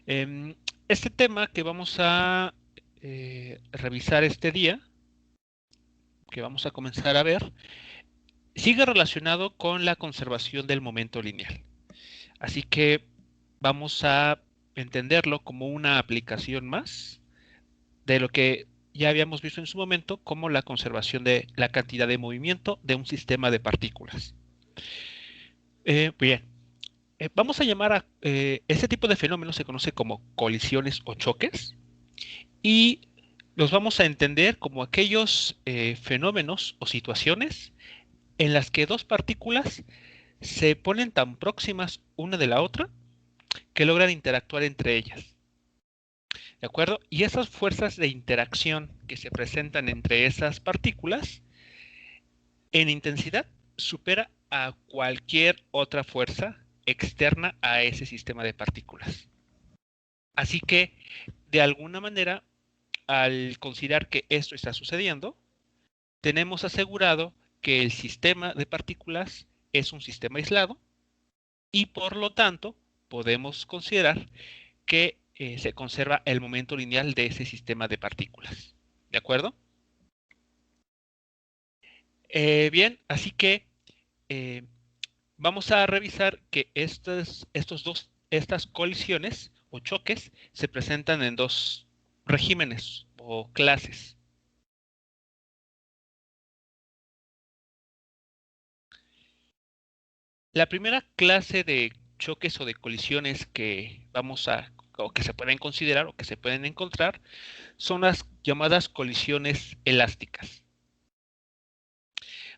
Em, este tema que vamos a revisar este día, que vamos a comenzar a ver, sigue relacionado con la conservación del momento lineal. Así que vamos a entenderlo como una aplicación más de lo que ya habíamos visto en su momento como la conservación de la cantidad de movimiento de un sistema de partículas. Bien, vamos a llamar a este tipo de fenómenos se conoce como colisiones o choques y los vamos a entender como aquellos fenómenos o situaciones en las que dos partículas se ponen tan próximas una de la otra que logran interactuar entre ellas. ¿De acuerdo? Y esas fuerzas de interacción que se presentan entre esas partículas en intensidad supera a cualquier otra fuerza externa a ese sistema de partículas. Así que, de alguna manera, al considerar que esto está sucediendo, tenemos asegurado que el sistema de partículas es un sistema aislado y por lo tanto podemos considerar que se conserva el momento lineal de ese sistema de partículas. ¿De acuerdo? Bien, así que eh, vamos a revisar que estas colisiones o choques se presentan en dos regímenes o clases. La primera clase de choques o de colisiones que o que se pueden considerar o que se pueden encontrar son las llamadas colisiones elásticas.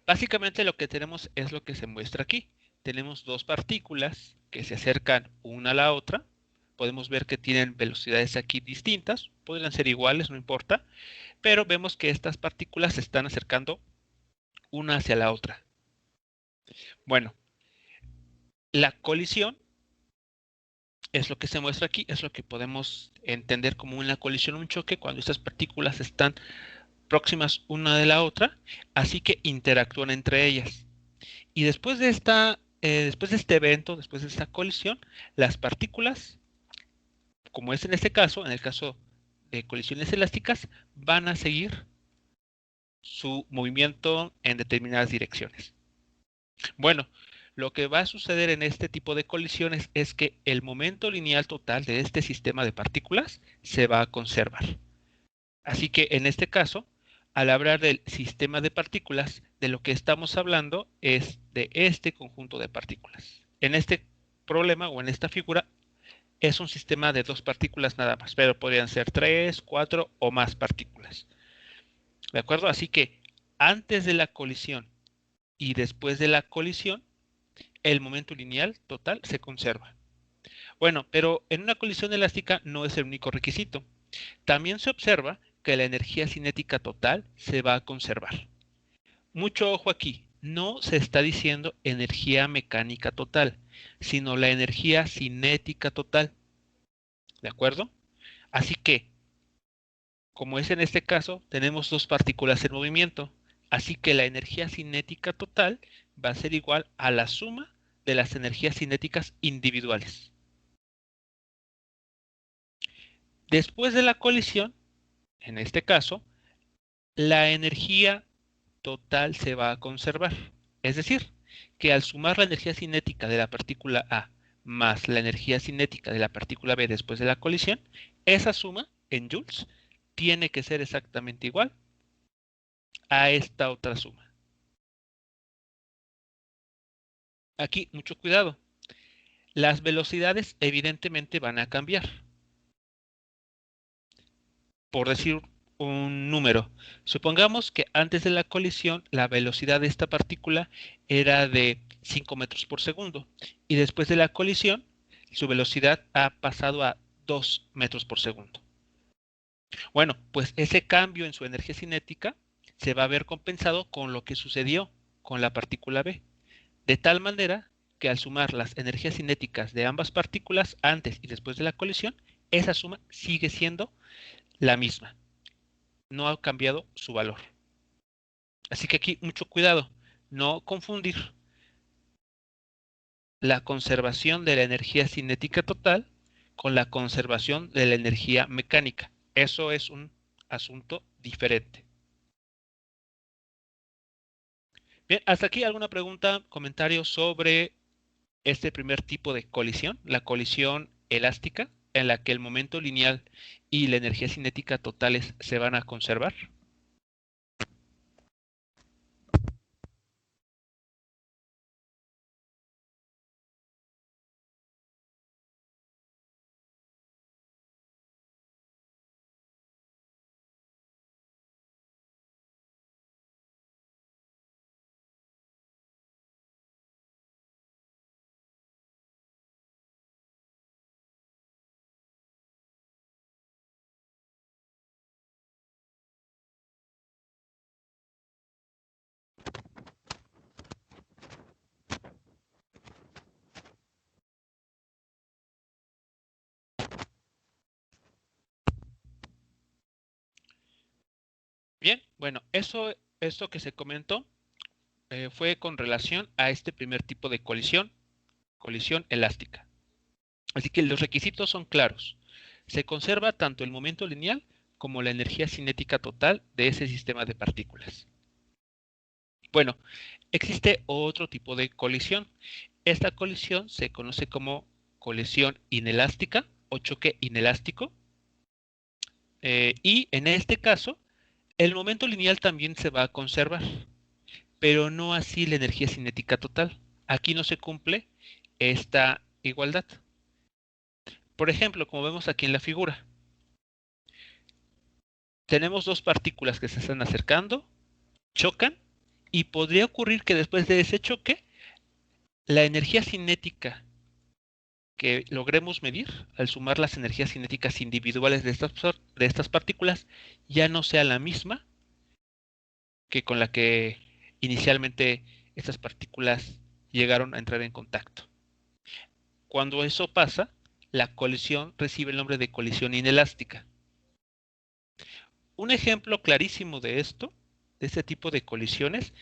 Básicamente lo que tenemos es lo que se muestra aquí. Tenemos dos partículas que se acercan una a la otra. Podemos ver que tienen velocidades aquí distintas, podrían ser iguales, no importa, pero vemos que estas partículas se están acercando una hacia la otra. Bueno, la colisión es lo que se muestra aquí, es lo que podemos entender como una colisión o un choque cuando estas partículas están próximas una de la otra, así que interactúan entre ellas. Y después de este evento, después de esta colisión, las partículas, como es en este caso, en el caso de colisiones elásticas, van a seguir su movimiento en determinadas direcciones. Bueno, lo que va a suceder en este tipo de colisiones es que el momento lineal total de este sistema de partículas se va a conservar. Así que en este caso, al hablar del sistema de partículas, de lo que estamos hablando es de este conjunto de partículas. En este problema o en esta figura es un sistema de dos partículas nada más, pero podrían ser tres, cuatro o más partículas. ¿De acuerdo? Así que antes de la colisión y después de la colisión, el momento lineal total se conserva. Bueno, pero en una colisión elástica no es el único requisito. También se observa que la energía cinética total se va a conservar. Mucho ojo aquí, no se está diciendo energía mecánica total, sino la energía cinética total. ¿De acuerdo? Así que, como es en este caso, tenemos dos partículas en movimiento. Así que la energía cinética total va a ser igual a la suma de las energías cinéticas individuales. Después de la colisión, en este caso, la energía total se va a conservar. Es decir, que al sumar la energía cinética de la partícula A más la energía cinética de la partícula B después de la colisión, esa suma en joules tiene que ser exactamente igual a esta otra suma. Aquí, mucho cuidado. Las velocidades evidentemente van a cambiar. Por decir un número, supongamos que antes de la colisión la velocidad de esta partícula era de 5 metros por segundo y después de la colisión su velocidad ha pasado a 2 metros por segundo. Bueno, pues ese cambio en su energía cinética se va a ver compensado con lo que sucedió con la partícula B, de tal manera que al sumar las energías cinéticas de ambas partículas antes y después de la colisión, esa suma sigue siendo la misma. No ha cambiado su valor. Así que aquí mucho cuidado, no confundir la conservación de la energía cinética total con la conservación de la energía mecánica. Eso es un asunto diferente. Bien, hasta aquí alguna pregunta, comentario sobre este primer tipo de colisión, la colisión elástica, en la que el momento lineal y la energía cinética totales se van a conservar. Bien, bueno, esto que se comentó fue con relación a este primer tipo de colisión, colisión elástica. Así que los requisitos son claros. Se conserva tanto el momento lineal como la energía cinética total de ese sistema de partículas. Bueno, existe otro tipo de colisión. Esta colisión se conoce como colisión inelástica o choque inelástico. Y en este caso, el momento lineal también se va a conservar, pero no así la energía cinética total. Aquí no se cumple esta igualdad. Por ejemplo, como vemos aquí en la figura, tenemos dos partículas que se están acercando, chocan, y podría ocurrir que después de ese choque, la energía cinética que logremos medir, al sumar las energías cinéticas individuales de estas partículas, ya no sea la misma que con la que inicialmente estas partículas llegaron a entrar en contacto. Cuando eso pasa, la colisión recibe el nombre de colisión inelástica. Un ejemplo clarísimo de esto, de este tipo de colisiones,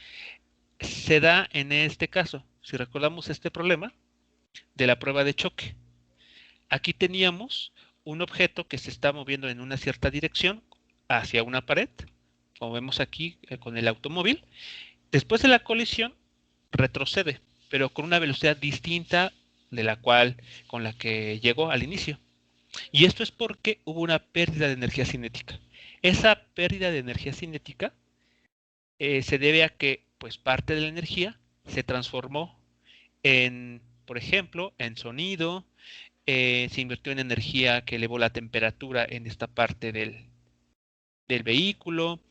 se da en este caso. Si recordamos este problema de la prueba de choque. Aquí teníamos un objeto que se está moviendo en una cierta dirección hacia una pared, como vemos aquí con el automóvil. Después de la colisión, retrocede, pero con una velocidad distinta de la cual con la que llegó al inicio. Y esto es porque hubo una pérdida de energía cinética. Esa pérdida de energía cinética se debe a que pues parte de la energía se transformó en, por ejemplo, en sonido, se invirtió en energía que elevó la temperatura en esta parte del vehículo,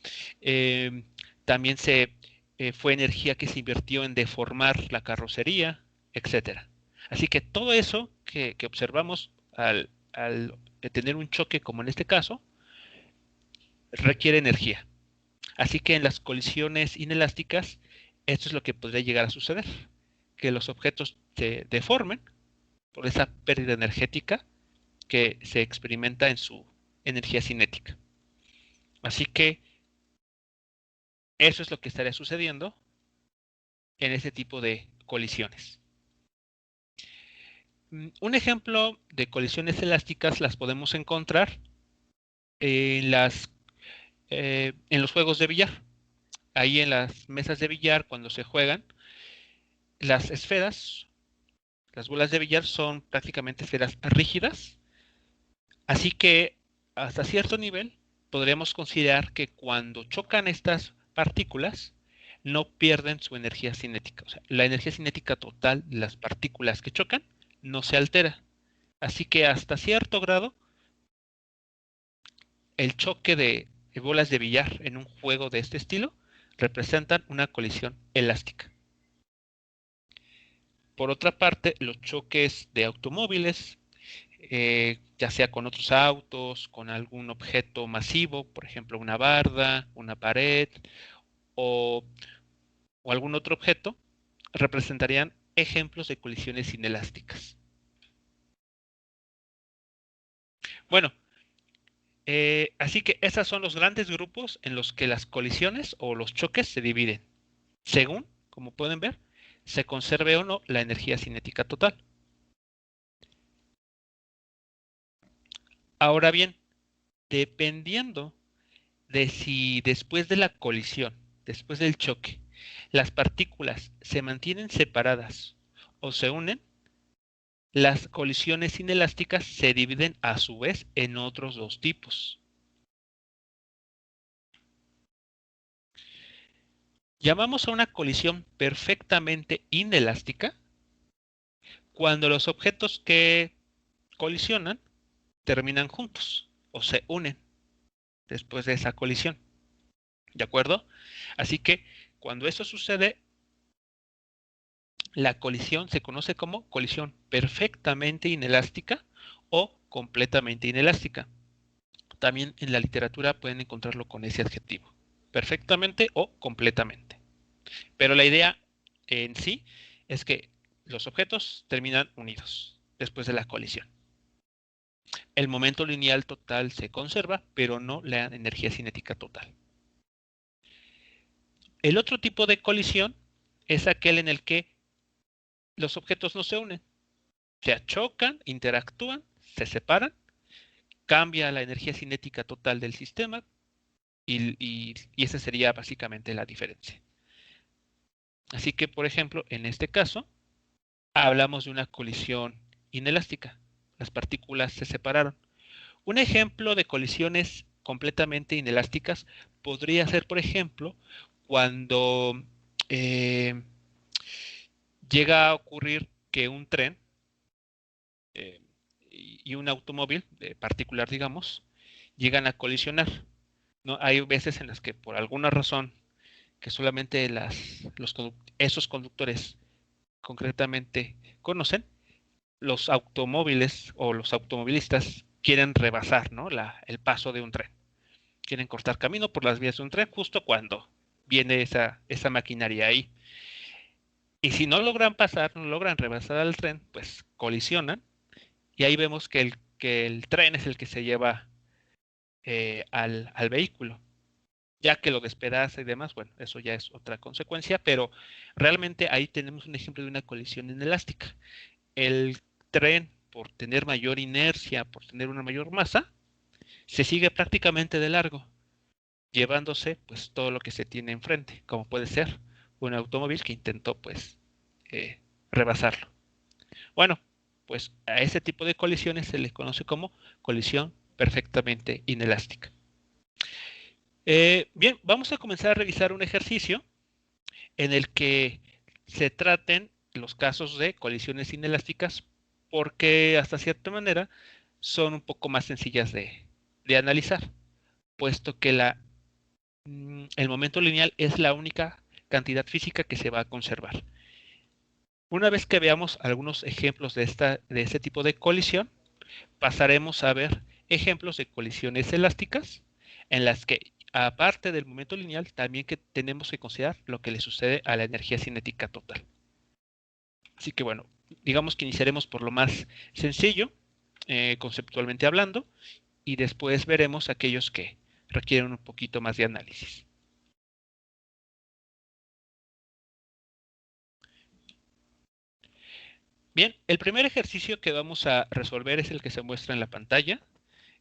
eh, también fue energía que se invirtió en deformar la carrocería, etcétera. Así que todo eso que observamos al tener un choque como en este caso, requiere energía. Así que en las colisiones inelásticas, esto es lo que podría llegar a suceder, que los objetos se deformen por esa pérdida energética que se experimenta en su energía cinética. Así que eso es lo que estaría sucediendo en este tipo de colisiones. Un ejemplo de colisiones elásticas las podemos encontrar en, en los juegos de billar. Ahí en las mesas de billar, cuando se juegan, las esferas, las bolas de billar son prácticamente esferas rígidas, así que hasta cierto nivel podríamos considerar que cuando chocan estas partículas, no pierden su energía cinética. O sea, la energía cinética total de las partículas que chocan no se altera. Así que hasta cierto grado, el choque de bolas de billar en un juego de este estilo representan una colisión elástica. Por otra parte, los choques de automóviles, ya sea con otros autos, con algún objeto masivo, por ejemplo una barda, una pared o, o algún otro objeto, representarían ejemplos de colisiones inelásticas. Bueno, así que esos son los grandes grupos en los que las colisiones o los choques se dividen, según, como pueden ver, se conserve o no la energía cinética total. Ahora bien, dependiendo de si después de la colisión, después del choque, las partículas se mantienen separadas o se unen, las colisiones inelásticas se dividen a su vez en otros dos tipos. Llamamos a una colisión perfectamente inelástica cuando los objetos que colisionan terminan juntos o se unen después de esa colisión. ¿De acuerdo? Así que cuando eso sucede, la colisión se conoce como colisión perfectamente inelástica o completamente inelástica. También en la literatura pueden encontrarlo con ese adjetivo, perfectamente o completamente. Pero la idea en sí es que los objetos terminan unidos después de la colisión. El momento lineal total se conserva, pero no la energía cinética total. El otro tipo de colisión es aquel en el que los objetos no se unen, se chocan, interactúan, se separan, cambia la energía cinética total del sistema y esa sería básicamente la diferencia. Así que, por ejemplo, en este caso, hablamos de una colisión inelástica. Las partículas se separaron. Un ejemplo de colisiones completamente inelásticas podría ser, por ejemplo, cuando eh, llega a ocurrir que un tren eh, y un automóvil particular, digamos, llegan a colisionar. ¿No? Hay veces en las que por alguna razón que solamente esos conductores concretamente conocen, los automóviles o los automovilistas quieren rebasar, ¿no? el paso de un tren. Quieren cortar camino por las vías de un tren justo cuando viene esa maquinaria ahí. Y si no logran pasar, no logran rebasar al tren, pues colisionan y ahí vemos que el tren es el que se lleva al vehículo. Ya que lo despedaza y demás, bueno, eso ya es otra consecuencia, pero realmente ahí tenemos un ejemplo de una colisión inelástica. El tren, por tener mayor inercia, por tener una mayor masa, se sigue prácticamente de largo, llevándose pues todo lo que se tiene enfrente, como puede ser un automóvil que intentó pues eh, rebasarlo. Bueno, pues a ese tipo de colisiones se les conoce como colisión perfectamente inelástica. Bien, vamos a comenzar a revisar un ejercicio en el que se traten los casos de colisiones inelásticas porque hasta cierta manera son un poco más sencillas de analizar, puesto que el momento lineal es la única cantidad física que se va a conservar. Una vez que veamos algunos ejemplos de este tipo de colisión, pasaremos a ver ejemplos de colisiones elásticas en las que, aparte del momento lineal, también que tenemos que considerar lo que le sucede a la energía cinética total. Así que bueno, digamos que iniciaremos por lo más sencillo, conceptualmente hablando, y después veremos aquellos que requieren un poquito más de análisis. Bien, el primer ejercicio que vamos a resolver es el que se muestra en la pantalla.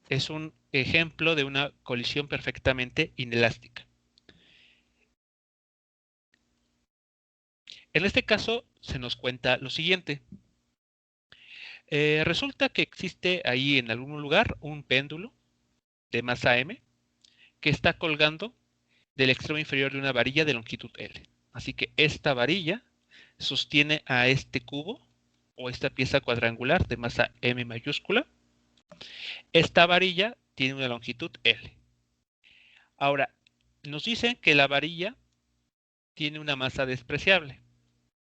Es un ejemplo de una colisión perfectamente inelástica. En este caso se nos cuenta lo siguiente. Resulta que existe ahí en algún lugar un péndulo de masa m que está colgando del extremo inferior de una varilla de longitud L. Así que esta varilla sostiene a este cubo o esta pieza cuadrangular de masa m mayúscula. Esta varilla tiene una longitud L. Ahora, nos dicen que la varilla tiene una masa despreciable,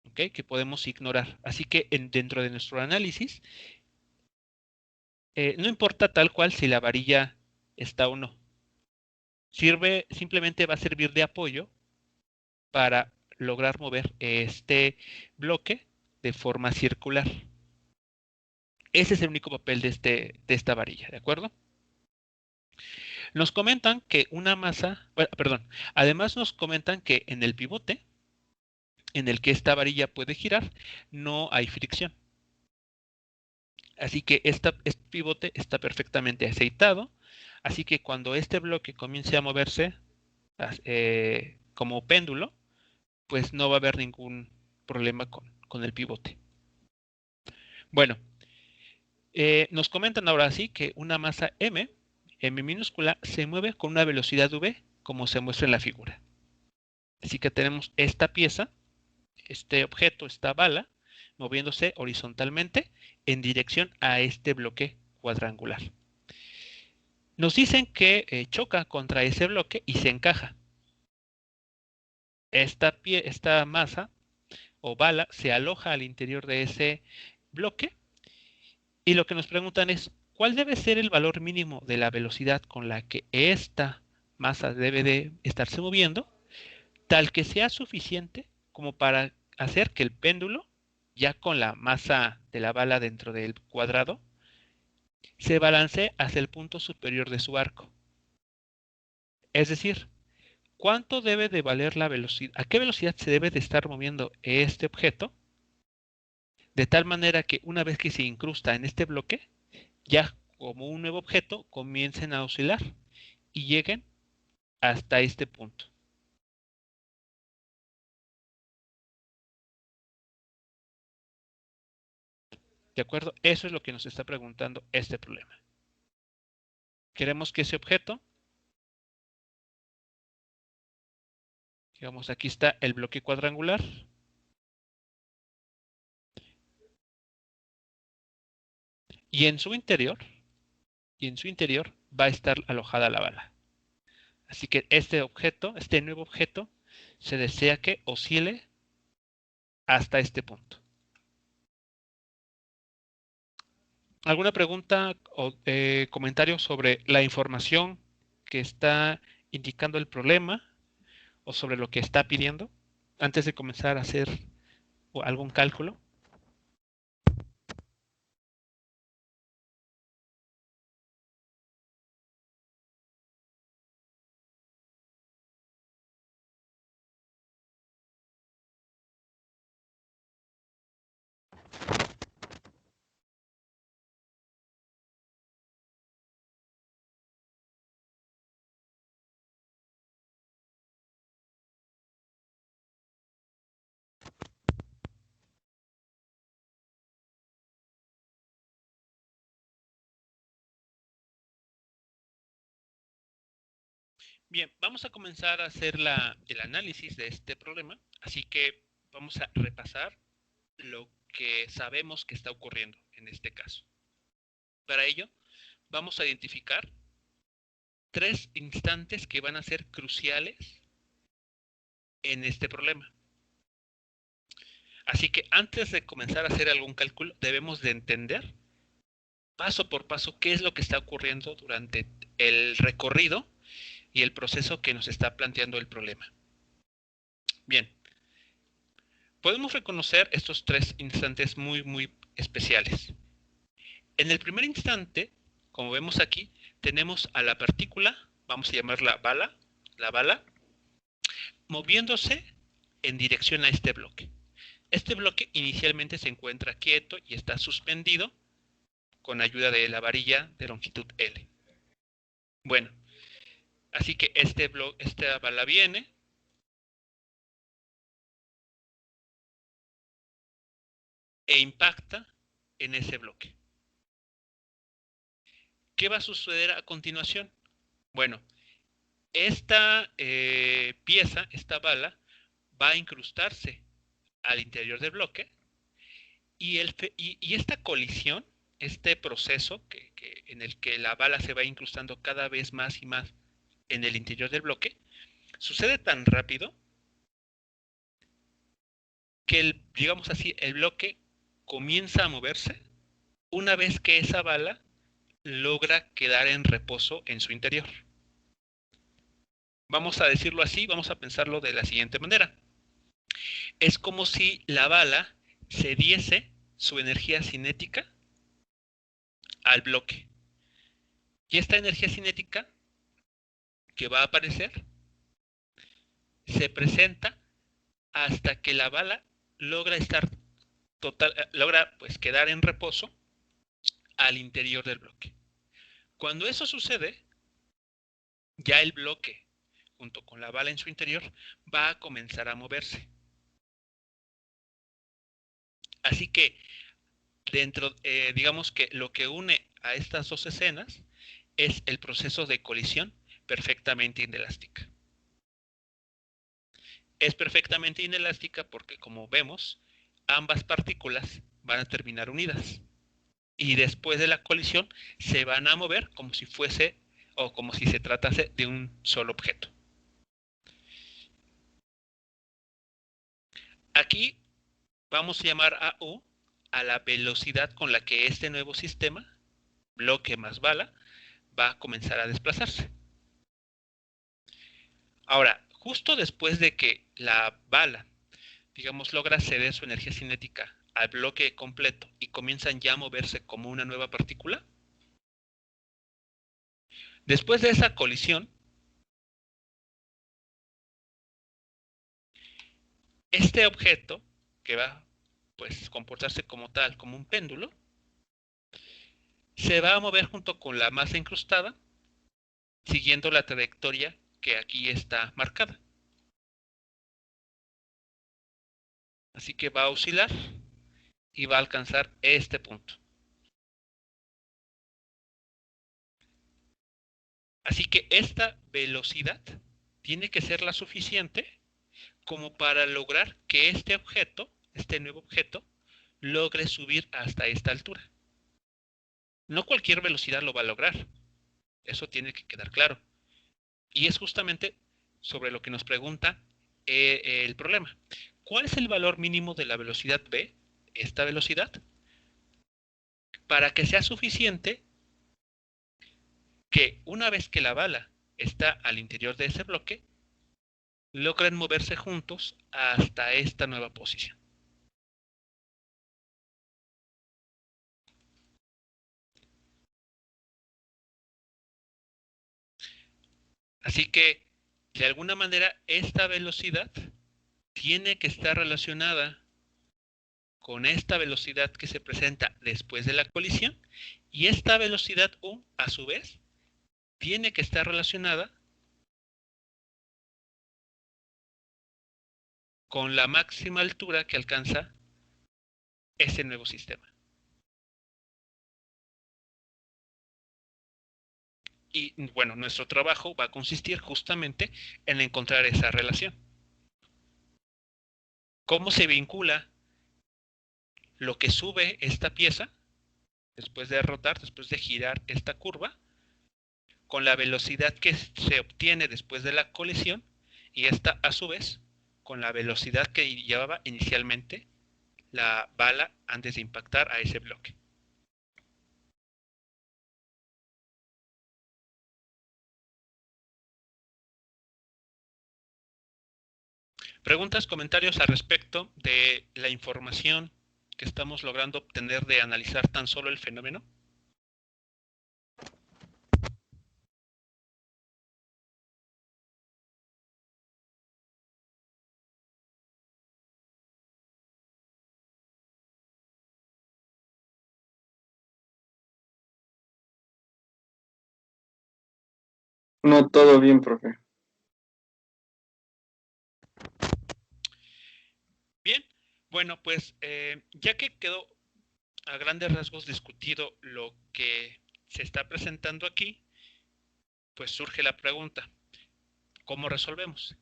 ¿okay? Que podemos ignorar. Así que dentro de nuestro análisis, no importa tal cual si la varilla está o no. Simplemente va a servir de apoyo para lograr mover este bloque de forma circular. Ese es el único papel de esta varilla, ¿de acuerdo? Nos comentan que una masa, bueno, perdón, además nos comentan que en el pivote en el que esta varilla puede girar, no hay fricción. Así que este pivote está perfectamente aceitado. Así que cuando este bloque comience a moverse como péndulo, pues no va a haber ningún problema con el pivote. Bueno, nos comentan ahora sí que una masa M minúscula, se mueve con una velocidad v, como se muestra en la figura. Así que tenemos esta pieza, este objeto, esta bala, moviéndose horizontalmente en dirección a este bloque cuadrangular. Nos dicen que choca contra ese bloque y se encaja. Esta masa o bala se aloja al interior de ese bloque y lo que nos preguntan es, ¿cuál debe ser el valor mínimo de la velocidad con la que esta masa debe de estarse moviendo, tal que sea suficiente como para hacer que el péndulo, ya con la masa de la bala dentro del cuadrado, se balancee hacia el punto superior de su arco? Es decir, ¿cuánto debe de valer la velocidad? ¿A qué velocidad se debe de estar moviendo este objeto? De tal manera que una vez que se incrusta en este bloque, ya como un nuevo objeto, comiencen a oscilar y lleguen hasta este punto. ¿De acuerdo? Eso es lo que nos está preguntando este problema. Queremos que ese objeto, digamos, aquí está el bloque cuadrangular, y en su interior, va a estar alojada la bala. Así que este objeto, este nuevo objeto, se desea que oscile hasta este punto. ¿Alguna pregunta o comentario sobre la información que está indicando el problema o sobre lo que está pidiendo antes de comenzar a hacer algún cálculo? Bien, vamos a comenzar a hacer el análisis de este problema, así que vamos a repasar lo que sabemos que está ocurriendo en este caso. Para ello, vamos a identificar 3 instantes que van a ser cruciales en este problema. Así que antes de comenzar a hacer algún cálculo, debemos de entender paso por paso qué es lo que está ocurriendo durante el recorrido y el proceso que nos está planteando el problema. Bien, podemos reconocer estos 3 instantes muy especiales. En el primer instante, como vemos aquí, tenemos a la partícula, vamos a llamarla la bala, moviéndose en dirección a este bloque. Este bloque inicialmente se encuentra quieto y está suspendido con ayuda de la varilla de longitud L. Bueno, así que esta bala viene, e impacta en ese bloque. ¿Qué va a suceder a continuación? Bueno, esta pieza, esta bala, va a incrustarse al interior del bloque y esta colisión, este proceso en el que la bala se va incrustando cada vez más y más en el interior del bloque, sucede tan rápido que, digamos así, el bloque comienza a moverse una vez que esa bala logra quedar en reposo en su interior. Vamos a decirlo así, vamos a pensarlo de la siguiente manera. Es como si la bala cediese su energía cinética al bloque. Y esta energía cinética que va a aparecer se presenta hasta que la bala logra logra pues quedar en reposo al interior del bloque. Cuando eso sucede, ya el bloque, junto con la bala en su interior, va a comenzar a moverse. Así que digamos que lo que une a estas dos escenas es el proceso de colisión perfectamente inelástica. Es perfectamente inelástica porque, como vemos, ambas partículas van a terminar unidas y después de la colisión se van a mover como si fuese o como si se tratase de un solo objeto. Aquí vamos a llamar a U a la velocidad con la que este nuevo sistema, bloque más bala, va a comenzar a desplazarse. Ahora, justo después de que la bala, digamos, logra ceder su energía cinética al bloque completo y comienzan ya a moverse como una nueva partícula, después de esa colisión, este objeto, que va pues comportarse como tal, como un péndulo, se va a mover junto con la masa incrustada, siguiendo la trayectoria que aquí está marcada. Así que va a oscilar y va a alcanzar este punto. Así que esta velocidad tiene que ser la suficiente como para lograr que este objeto, este nuevo objeto, logre subir hasta esta altura. No cualquier velocidad lo va a lograr, eso tiene que quedar claro. Y es justamente sobre lo que nos pregunta el problema. ¿Cuál es el valor mínimo de la velocidad v, esta velocidad, para que sea suficiente que una vez que la bala está al interior de ese bloque, logren moverse juntos hasta esta nueva posición? Así que, de alguna manera, esta velocidad tiene que estar relacionada con esta velocidad que se presenta después de la colisión, y esta velocidad U, a su vez, tiene que estar relacionada con la máxima altura que alcanza ese nuevo sistema. Y bueno, nuestro trabajo va a consistir justamente en encontrar esa relación. ¿Cómo se vincula lo que sube esta pieza después de rotar, después de girar esta curva, con la velocidad que se obtiene después de la colisión, y esta a su vez con la velocidad que llevaba inicialmente la bala antes de impactar a ese bloque? Preguntas, comentarios al respecto de la información que estamos logrando obtener de analizar tan solo el fenómeno. No, todo bien, profe. Bien, bueno, pues ya que quedó a grandes rasgos discutido lo que se está presentando aquí, pues surge la pregunta, ¿cómo resolvemos?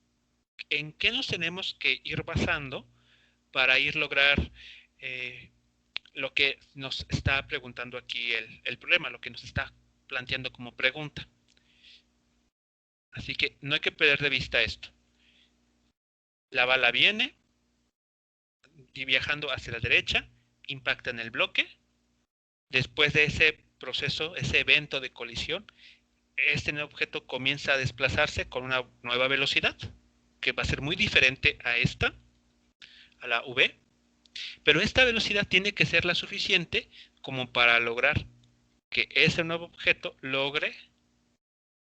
¿En qué nos tenemos que ir basando para ir lograr eh, lo que nos está preguntando aquí el problema, lo que nos está planteando como pregunta? Así que no hay que perder de vista esto. La bala viene y viajando hacia la derecha, impacta en el bloque. Después de ese proceso, ese evento de colisión, este nuevo objeto comienza a desplazarse con una nueva velocidad, que va a ser muy diferente a esta, a la v, pero esta velocidad tiene que ser la suficiente como para lograr que ese nuevo objeto logre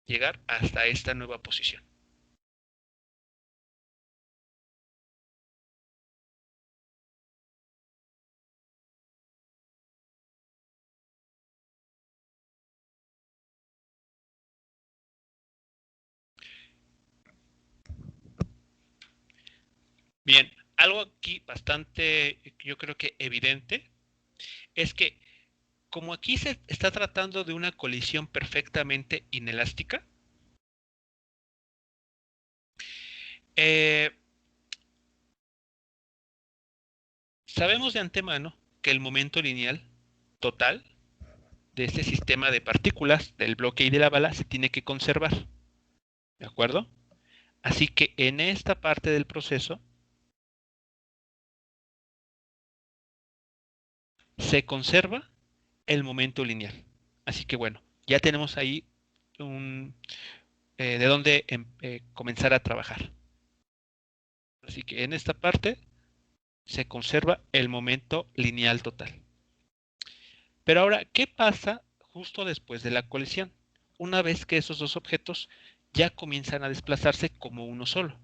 llegar hasta esta nueva posición. Bien, algo aquí bastante, yo creo que evidente, es que como aquí se está tratando de una colisión perfectamente inelástica, eh, sabemos de antemano que el momento lineal total de este sistema de partículas del bloque y de la bala se tiene que conservar, ¿de acuerdo? Así que en esta parte del proceso se conserva el momento lineal. Así que bueno, ya tenemos ahí de dónde comenzar a trabajar. Así que en esta parte se conserva el momento lineal total. Pero ahora, ¿qué pasa justo después de la colisión? Una vez que esos dos objetos ya comienzan a desplazarse como uno solo.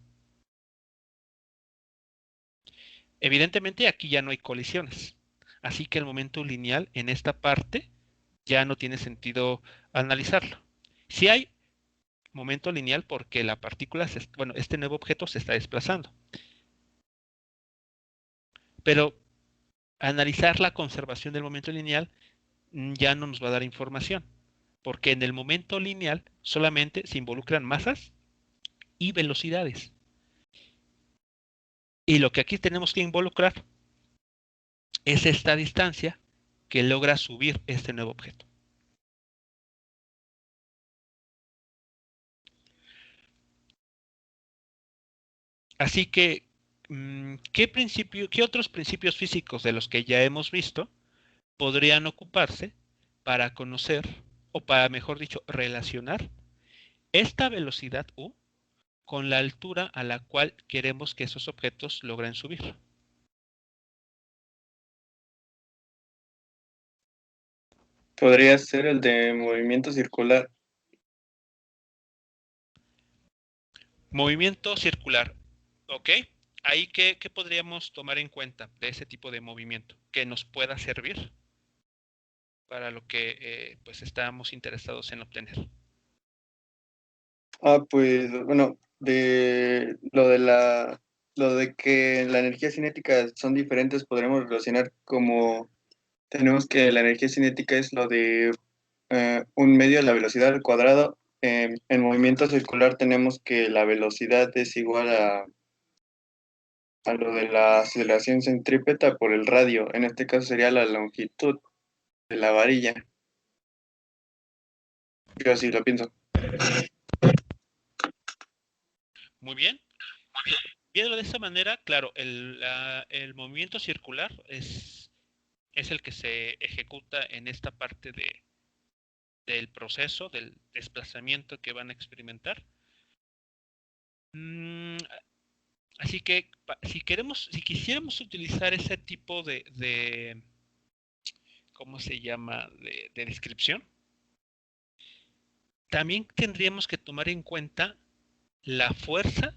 Evidentemente aquí ya no hay colisiones, así que el momento lineal en esta parte ya no tiene sentido analizarlo. Si hay momento lineal porque la partícula, bueno, este nuevo objeto se está desplazando, pero analizar la conservación del momento lineal ya no nos va a dar información, porque en el momento lineal solamente se involucran masas y velocidades. Y lo que aquí tenemos que involucrar es esta distancia que logra subir este nuevo objeto. Así que, ¿qué otros principios físicos de los que ya hemos visto podrían ocuparse para conocer, o para, mejor dicho, relacionar esta velocidad U con la altura a la cual queremos que esos objetos logren subir? Podría ser el de movimiento circular. Movimiento circular, ¿ok? Ahí, ¿qué podríamos tomar en cuenta de ese tipo de movimiento que nos pueda servir para lo que pues estábamos interesados en obtener? Pues bueno, de lo de que la energía cinética son diferentes, podremos relacionar como tenemos que la energía cinética es lo de un medio de la velocidad al cuadrado. En movimiento circular tenemos que la velocidad es igual a lo de la aceleración centrípeta por el radio. En este caso sería la longitud de la varilla. Yo así lo pienso. Muy bien. Viéndolo de esta manera, claro, el movimiento circular es el que se ejecuta en esta parte del proceso, del desplazamiento que van a experimentar. Mm, Así que si quisiéramos utilizar ese tipo ¿cómo se llama? De descripción, también tendríamos que tomar en cuenta la fuerza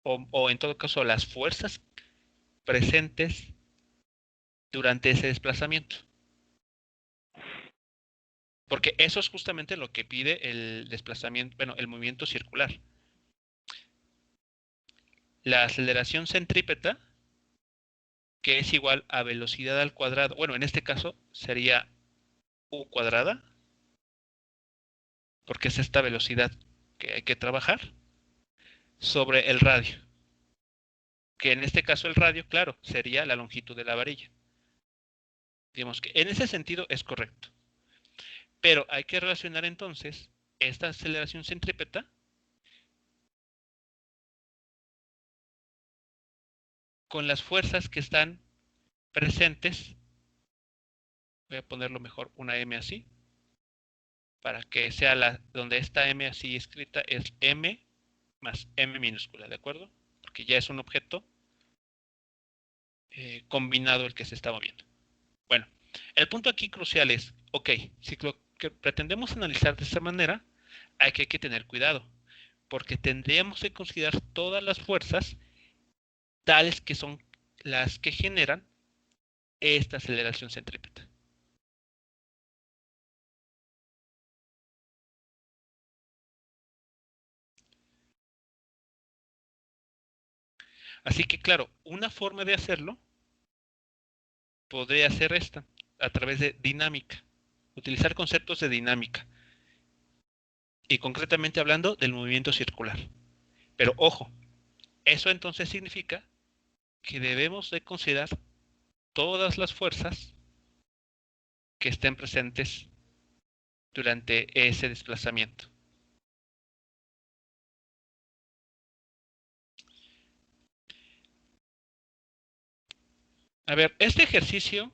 o en todo caso las fuerzas presentes durante ese desplazamiento. Porque eso es justamente lo que pide el desplazamiento, bueno, el movimiento circular. La aceleración centrípeta, que es igual a velocidad al cuadrado, bueno, en este caso sería u cuadrada, porque es esta velocidad que hay que trabajar, sobre el radio, que en este caso el radio, claro, sería la longitud de la varilla. Digamos que en ese sentido es correcto. Pero hay que relacionar entonces esta aceleración centrípeta con las fuerzas que están presentes. Voy a ponerlo mejor una M así, para que sea donde esta M así escrita es M más M minúscula, ¿de acuerdo? Porque ya es un objeto combinado el que se está moviendo. Bueno, el punto aquí crucial es, ok, si lo que pretendemos analizar de esta manera, hay que tener cuidado, porque tendríamos que considerar todas las fuerzas tales que son las que generan esta aceleración centrípeta. Así que claro, una forma de hacerlo podría ser esta, a través de dinámica, utilizar conceptos de dinámica y concretamente hablando del movimiento circular. Pero ojo, eso entonces significa que debemos de considerar todas las fuerzas que estén presentes durante ese desplazamiento. A ver, este ejercicio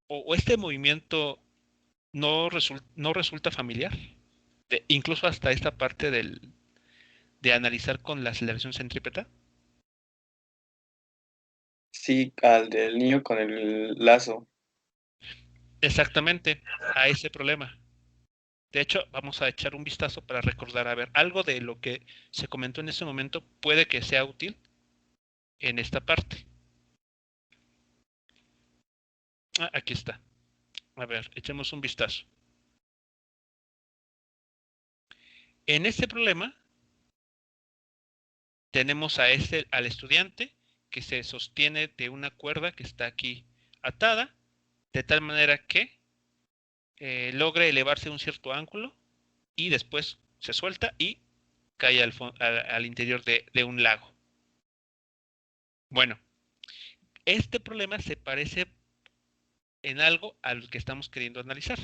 o este movimiento no resulta familiar, incluso hasta esta parte de analizar con la aceleración centrípeta. Sí, al del niño con el lazo. Exactamente, a ese problema. De hecho, vamos a echar un vistazo para recordar, a ver, algo de lo que se comentó en ese momento puede que sea útil en esta parte. Ah, aquí está. A ver, echemos un vistazo. En este problema tenemos al estudiante que se sostiene de una cuerda que está aquí atada, de tal manera que logre elevarse a un cierto ángulo y después se suelta y cae al interior de un lago. Bueno, este problema se parece en algo al que estamos queriendo analizar.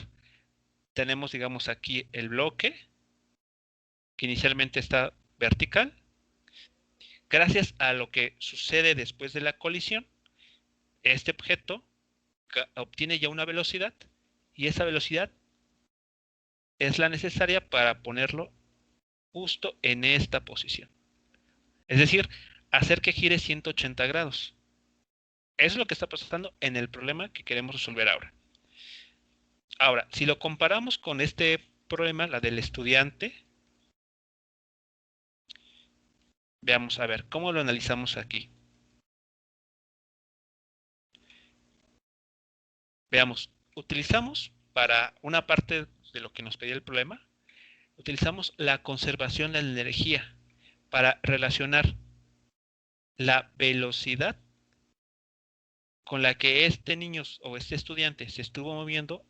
Tenemos, digamos, aquí el bloque que inicialmente está vertical. Gracias a lo que sucede después de la colisión, este objeto obtiene ya una velocidad y esa velocidad es la necesaria para ponerlo justo en esta posición. Es decir, hacer que gire 180 grados. Eso es lo que está pasando en el problema que queremos resolver ahora. Ahora, si lo comparamos con este problema, la del estudiante, veamos a ver cómo lo analizamos aquí. Veamos, utilizamos para una parte de lo que nos pedía el problema, utilizamos la conservación de la energía para relacionar la velocidad con la que este niño o este estudiante se estuvo moviendo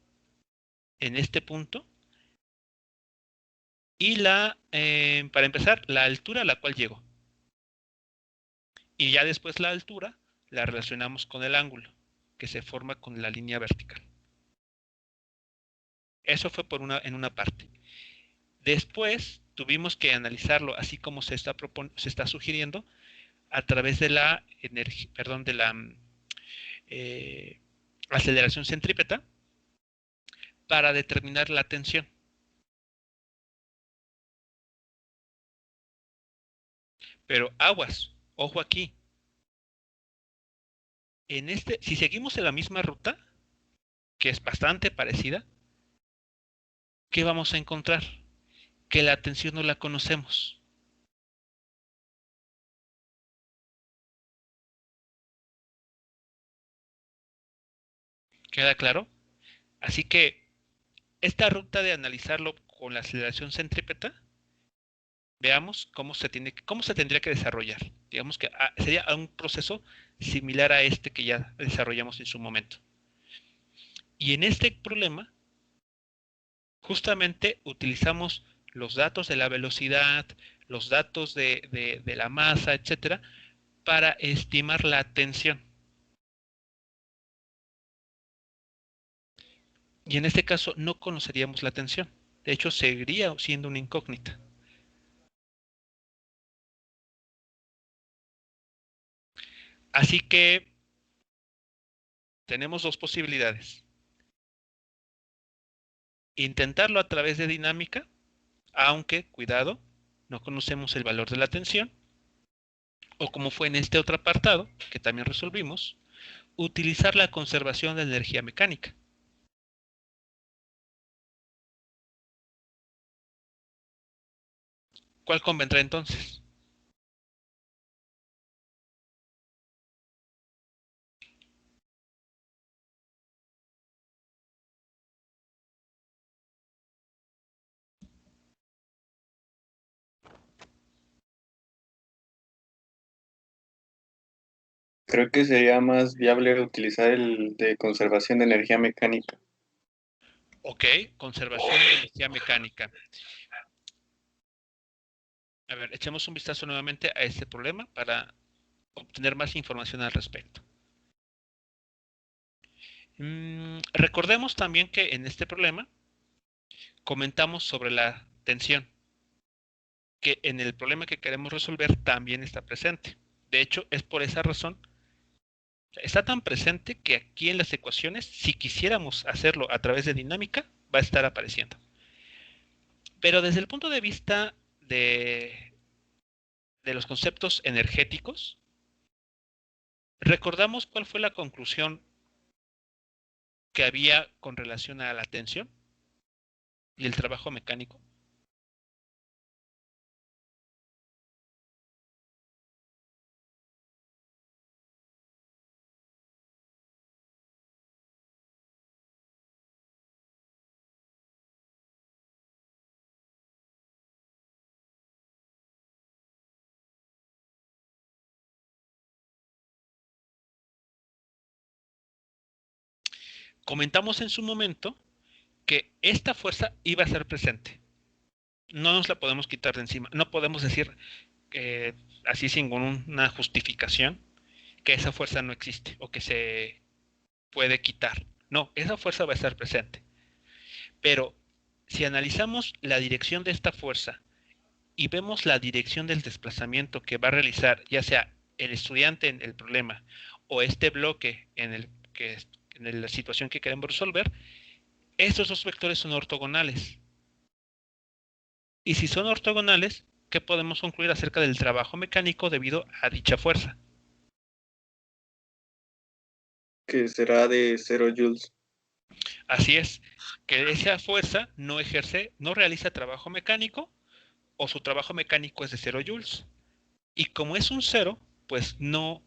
en este punto y para empezar, la altura a la cual llegó. Y ya después la altura la relacionamos con el ángulo que se forma con la línea vertical. Eso fue en una parte. Después tuvimos que analizarlo así como se está sugiriendo a través de la energía, perdón, de la eh, aceleración centrípeta para determinar la tensión. Pero aguas, ojo aquí. Si seguimos en la misma ruta, que es bastante parecida, ¿qué vamos a encontrar? Que la tensión no la conocemos. ¿Queda claro? Así que esta ruta de analizarlo con la aceleración centrípeta, veamos cómo se tendría que desarrollar. Digamos que sería un proceso similar a este que ya desarrollamos en su momento. Y en este problema, justamente utilizamos los datos de la velocidad, los datos de la masa, etcétera, para estimar la tensión. Y en este caso no conoceríamos la tensión. De hecho, seguiría siendo una incógnita. Así que tenemos dos posibilidades. Intentarlo a través de dinámica, aunque, cuidado, no conocemos el valor de la tensión. O como fue en este otro apartado, que también resolvimos, utilizar la conservación de energía mecánica. ¿Cuál convendrá entonces? Creo que sería más viable utilizar el de conservación de energía mecánica. Ok, conservación de energía mecánica. A ver, echemos un vistazo nuevamente a este problema para obtener más información al respecto. Recordemos también que en este problema comentamos sobre la tensión, que en el problema que queremos resolver también está presente. De hecho, es por esa razón, está tan presente que aquí en las ecuaciones, si quisiéramos hacerlo a través de dinámica, va a estar apareciendo. Pero desde el punto de vista de los conceptos energéticos, recordamos cuál fue la conclusión que había con relación a la tensión y el trabajo mecánico. Comentamos en su momento que esta fuerza iba a ser presente. No nos la podemos quitar de encima. No podemos decir así sin una justificación que esa fuerza no existe o que se puede quitar. No, esa fuerza va a estar presente. Pero si analizamos la dirección de esta fuerza y vemos la dirección del desplazamiento que va a realizar, ya sea el estudiante en el problema o este bloque en la situación que queremos resolver, estos dos vectores son ortogonales. Y si son ortogonales, ¿qué podemos concluir acerca del trabajo mecánico debido a dicha fuerza? Que será de 0 joules. Así es, que esa fuerza no realiza trabajo mecánico o su trabajo mecánico es de 0 joules. Y como es un cero, pues no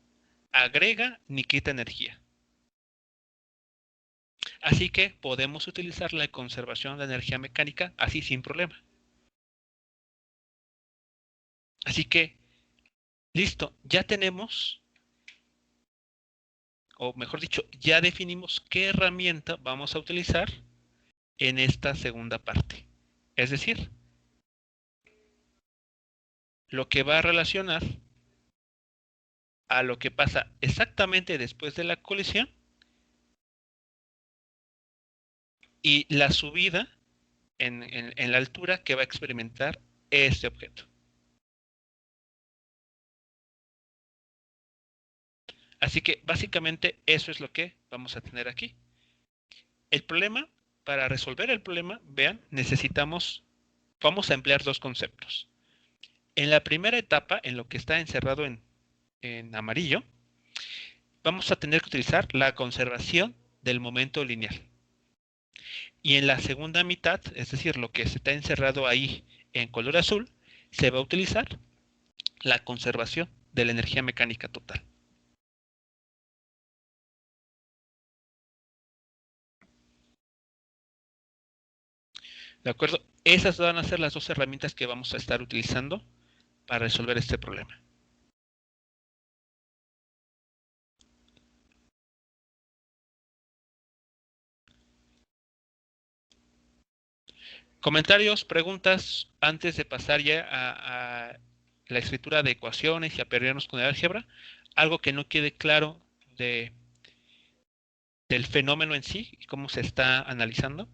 agrega ni quita energía. Así que podemos utilizar la conservación de energía mecánica así sin problema. Así que, listo, ya tenemos, o mejor dicho, ya definimos qué herramienta vamos a utilizar en esta segunda parte. Es decir, lo que va a relacionar a lo que pasa exactamente después de la colisión y la subida en la altura que va a experimentar este objeto. Así que básicamente eso es lo que vamos a tener aquí. El problema, para resolver el problema, vean, vamos a emplear dos conceptos. En la primera etapa, en lo que está encerrado en amarillo, vamos a tener que utilizar la conservación del momento lineal. Y en la segunda mitad, es decir, lo que está encerrado ahí en color azul, se va a utilizar la conservación de la energía mecánica total. ¿De acuerdo? Esas van a ser las dos herramientas que vamos a estar utilizando para resolver este problema. Comentarios, preguntas antes de pasar ya a la escritura de ecuaciones y a perdernos con el álgebra. Algo que no quede claro del fenómeno en sí y cómo se está analizando.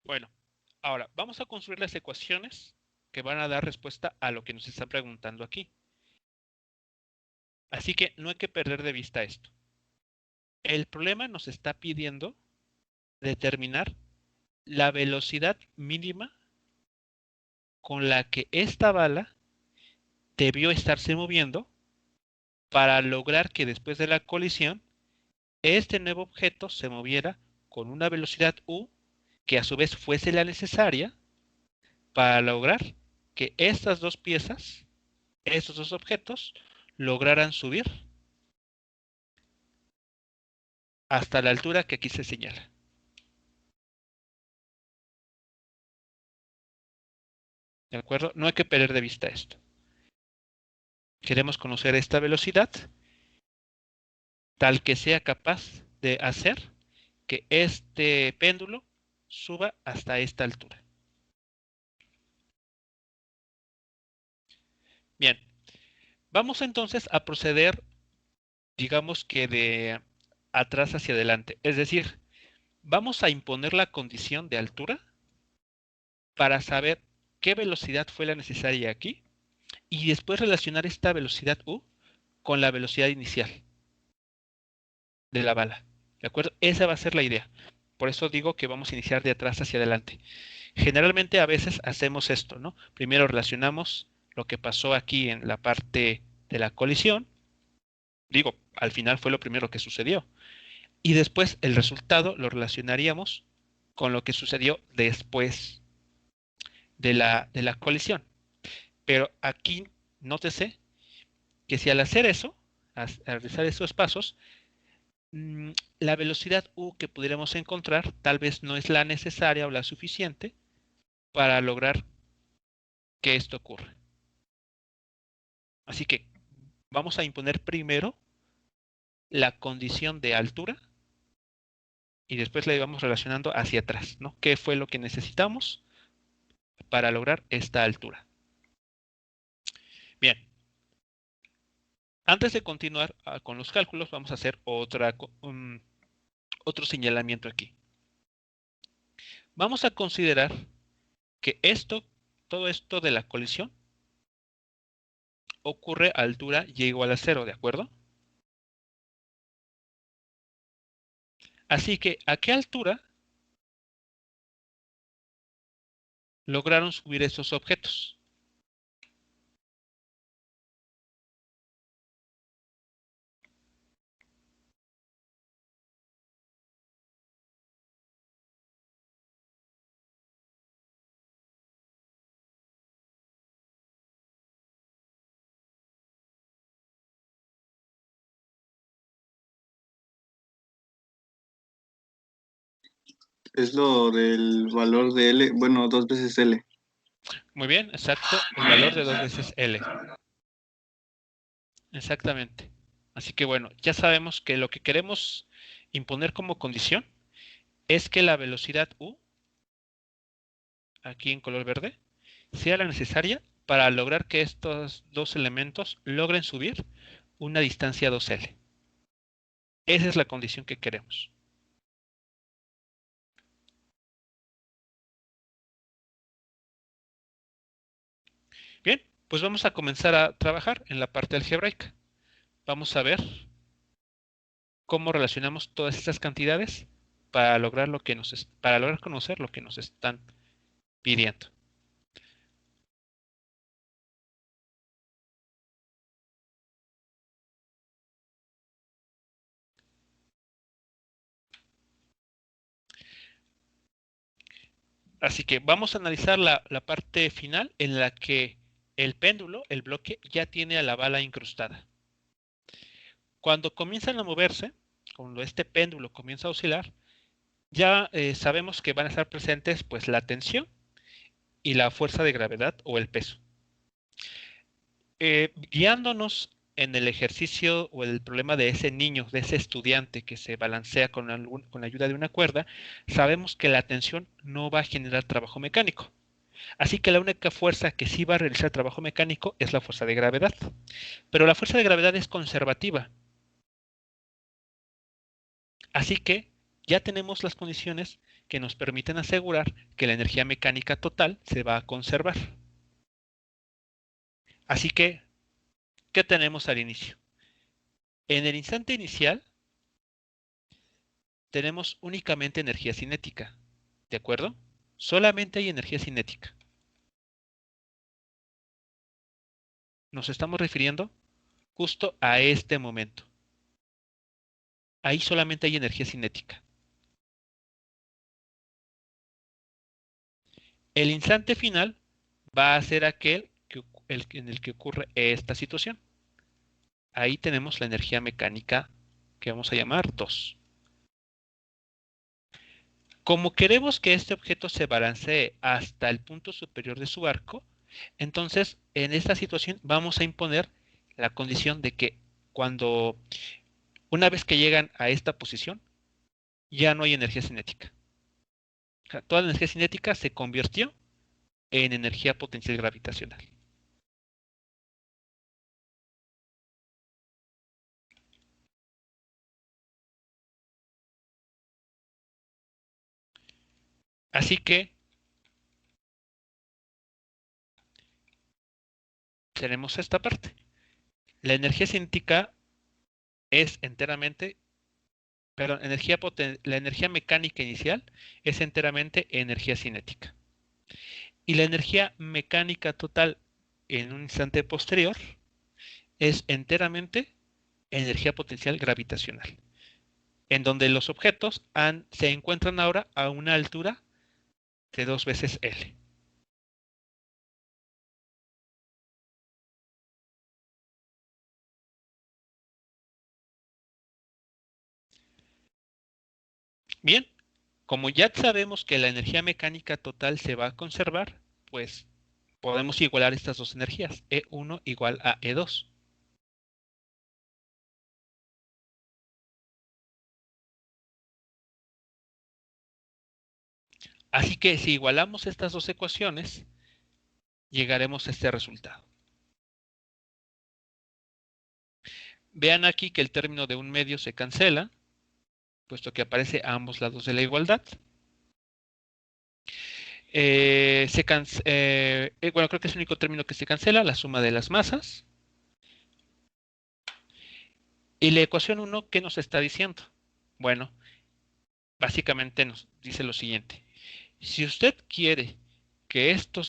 Bueno, ahora vamos a construir las ecuaciones que van a dar respuesta a lo que nos está preguntando aquí. Así que no hay que perder de vista esto. El problema nos está pidiendo determinar la velocidad mínima con la que esta bala debió estarse moviendo para lograr que después de la colisión este nuevo objeto se moviera con una velocidad u que a su vez fuese la necesaria para lograr que estas dos piezas, estos dos objetos, lograran subir hasta la altura que aquí se señala. ¿De acuerdo? No hay que perder de vista esto. Queremos conocer esta velocidad tal que sea capaz de hacer que este péndulo suba hasta esta altura. Bien, vamos entonces a proceder, digamos que de atrás hacia adelante. Es decir, vamos a imponer la condición de altura para saber qué velocidad fue la necesaria aquí y después relacionar esta velocidad u con la velocidad inicial de la bala. ¿De acuerdo? Esa va a ser la idea. Por eso digo que vamos a iniciar de atrás hacia adelante. Generalmente a veces hacemos esto, ¿no? Primero relacionamos lo que pasó aquí en la parte de la colisión. Digo, al final fue lo primero que sucedió. Y después el resultado lo relacionaríamos con lo que sucedió después de la colisión. Pero aquí nótese que si al hacer eso, al realizar esos pasos, la velocidad u que pudiéramos encontrar tal vez no es la necesaria o la suficiente para lograr que esto ocurra. Así que vamos a imponer primero la condición de altura y después la vamos relacionando hacia atrás, ¿no? ¿Qué fue lo que necesitamos para lograr esta altura? Bien, antes de continuar con los cálculos, vamos a hacer otro señalamiento aquí. Vamos a considerar que todo esto de la colisión ocurre a altura y igual a 0, ¿de acuerdo? Así que, ¿a qué altura lograron subir esos objetos? Es lo del valor de L, bueno, 2 veces L. Muy bien, exacto, el valor de 2 veces L. Exactamente. Así que bueno, ya sabemos que lo que queremos imponer como condición es que la velocidad u, aquí en color verde, sea la necesaria para lograr que estos dos elementos logren subir una distancia 2L. Esa es la condición que queremos. Bien, pues vamos a comenzar a trabajar en la parte algebraica. Vamos a ver cómo relacionamos todas estas cantidades para lograr para lograr conocer lo que nos están pidiendo. Así que vamos a analizar la parte final en la que el péndulo, el bloque, ya tiene a la bala incrustada. Cuando comienzan a moverse, cuando este péndulo comienza a oscilar, ya sabemos que van a estar presentes pues la tensión y la fuerza de gravedad o el peso. Guiándonos en el ejercicio o el problema de ese niño, de ese estudiante que se balancea con la ayuda de una cuerda, sabemos que la tensión no va a generar trabajo mecánico. Así que la única fuerza que sí va a realizar trabajo mecánico es la fuerza de gravedad. Pero la fuerza de gravedad es conservativa. Así que ya tenemos las condiciones que nos permiten asegurar que la energía mecánica total se va a conservar. Así que, ¿qué tenemos al inicio? En el instante inicial tenemos únicamente energía cinética. ¿De acuerdo? Solamente hay energía cinética. Nos estamos refiriendo justo a este momento. Ahí solamente hay energía cinética. El instante final va a ser aquel en el que ocurre esta situación. Ahí tenemos la energía mecánica que vamos a llamar 2. Como queremos que este objeto se balancee hasta el punto superior de su arco, entonces en esta situación vamos a imponer la condición de que una vez que llegan a esta posición, ya no hay energía cinética. O sea, toda la energía cinética se convirtió en energía potencial gravitacional. Así que tenemos esta parte. La energía cinética es enteramente, perdón, la energía mecánica inicial es enteramente energía cinética. Y la energía mecánica total en un instante posterior es enteramente energía potencial gravitacional, en donde los objetos se encuentran ahora a una altura de 2 veces L. Bien, como ya sabemos que la energía mecánica total se va a conservar, pues podemos igualar estas dos energías, E1 igual a E2. Así que si igualamos estas dos ecuaciones, llegaremos a este resultado. Vean aquí que el término de un medio se cancela, puesto que aparece a ambos lados de la igualdad. Bueno, creo que es el único término que se cancela, la suma de las masas. Y la ecuación 1, ¿qué nos está diciendo? Bueno, básicamente nos dice lo siguiente. Si usted quiere que estos